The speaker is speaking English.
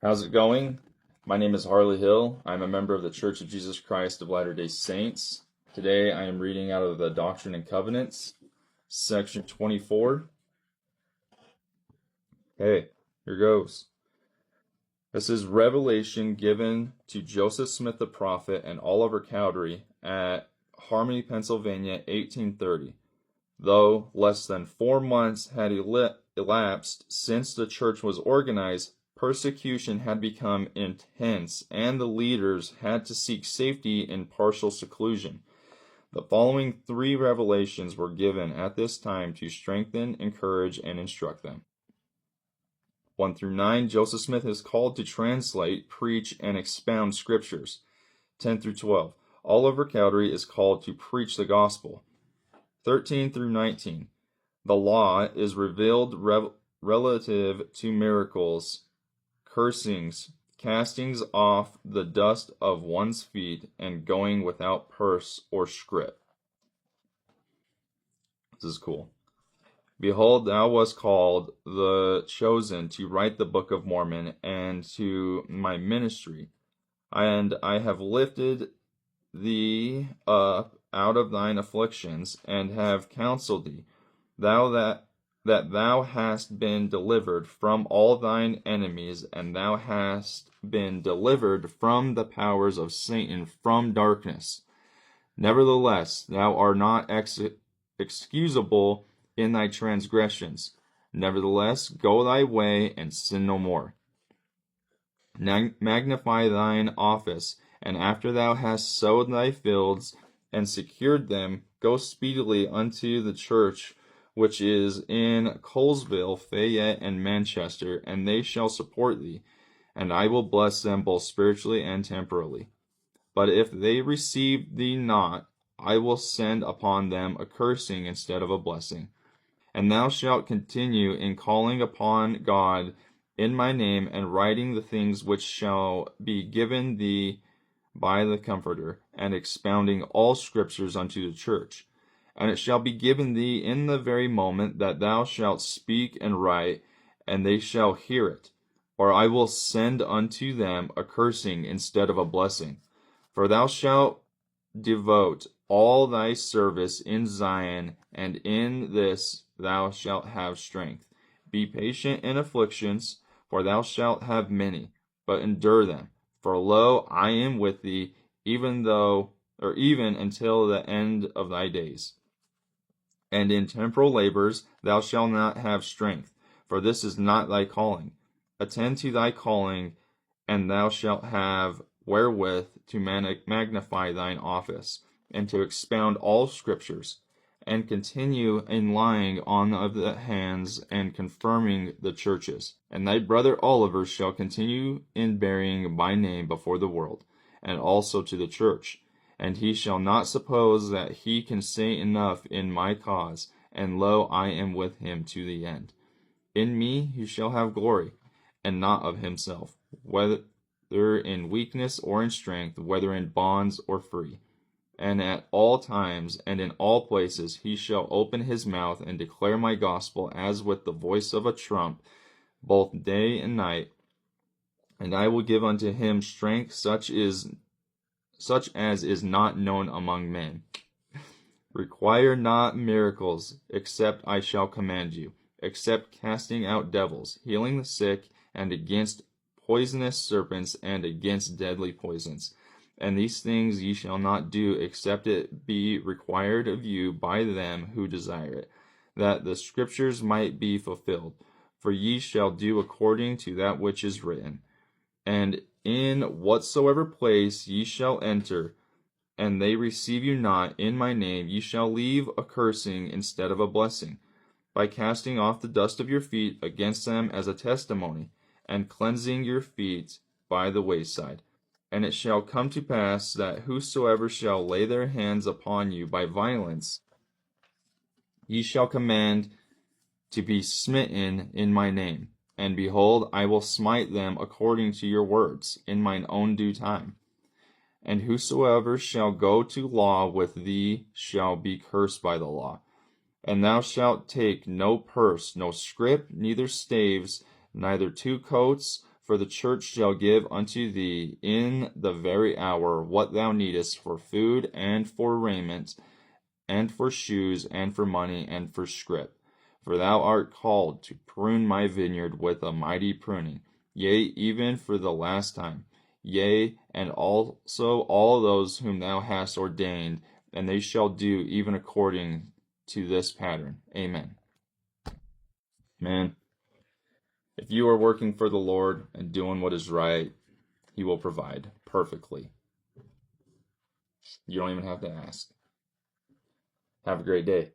How's it going? My name is Harley Hill. I'm a member of the Church of Jesus Christ of Latter-day Saints. Today I am reading out of the Doctrine and Covenants, section 24. Hey, here goes. This is revelation given to Joseph Smith the prophet and Oliver Cowdery at Harmony, Pennsylvania, 1830. Though less than 4 months had elapsed since the church was organized, persecution had become intense, and the leaders had to seek safety in partial seclusion. The following 3 revelations were given at this time to strengthen, encourage, and instruct them. 1 through 9, Joseph Smith is called to translate, preach, and expound scriptures. 10 through 12, Oliver Cowdery is called to preach the gospel. 13 through 19, the law is revealed relative to miracles, cursings, castings off the dust of one's feet, and going without purse or scrip. This is cool. Behold, thou wast called the chosen to write the Book of Mormon, and to my ministry. And I have lifted thee up out of thine afflictions, and have counseled thee, that thou hast been delivered from all thine enemies, and thou hast been delivered from the powers of Satan, from darkness. Nevertheless, thou art not excusable in thy transgressions. Nevertheless, go thy way, and sin no more. Magnify thine office, and after thou hast sowed thy fields, and secured them, go speedily unto the church which is in Colesville, Fayette, and Manchester, and they shall support thee, and I will bless them both spiritually and temporally. But if they receive thee not, I will send upon them a cursing instead of a blessing. And thou shalt continue in calling upon God in my name, and writing the things which shall be given thee by the Comforter, and expounding all scriptures unto the church. And it shall be given thee in the very moment that thou shalt speak and write, and they shall hear it. Or I will send unto them a cursing instead of a blessing. For thou shalt devote all thy service in Zion, and in this thou shalt have strength. Be patient in afflictions, for thou shalt have many, but endure them. For lo, I am with thee, even until the end of thy days. And in temporal labors thou shalt not have strength, for this is not thy calling. Attend to thy calling, and thou shalt have wherewith to magnify thine office, and to expound all scriptures, and continue in lying on of the hands, and confirming the churches. And thy brother Oliver shall continue in bearing my name before the world, and also to the church. And he shall not suppose that he can say enough in my cause, and lo, I am with him to the end. In me he shall have glory, and not of himself, whether in weakness or in strength, whether in bonds or free. And at all times and in all places he shall open his mouth and declare my gospel as with the voice of a trump, both day and night. And I will give unto him strength such as is not known among men. Require not miracles, except I shall command you, except casting out devils, healing the sick, and against poisonous serpents, and against deadly poisons. And these things ye shall not do, except it be required of you by them who desire it, that the scriptures might be fulfilled. For ye shall do according to that which is written. And in whatsoever place ye shall enter, and they receive you not in my name, ye shall leave a cursing instead of a blessing, by casting off the dust of your feet against them as a testimony, and cleansing your feet by the wayside. And it shall come to pass that whosoever shall lay their hands upon you by violence, ye shall command to be smitten in my name. And behold, I will smite them according to your words, in mine own due time. And whosoever shall go to law with thee shall be cursed by the law. And thou shalt take no purse, no scrip, neither staves, neither 2 coats, For the church shall give unto thee in the very hour what thou needest for food and for raiment, and for shoes, and for money, and for scrip. For thou art called to prune my vineyard with a mighty pruning, yea, even for the last time. Yea, and also all those whom thou hast ordained, and they shall do even according to this pattern. Amen. Man, if you are working for the Lord and doing what is right, He will provide perfectly. You don't even have to ask. Have a great day.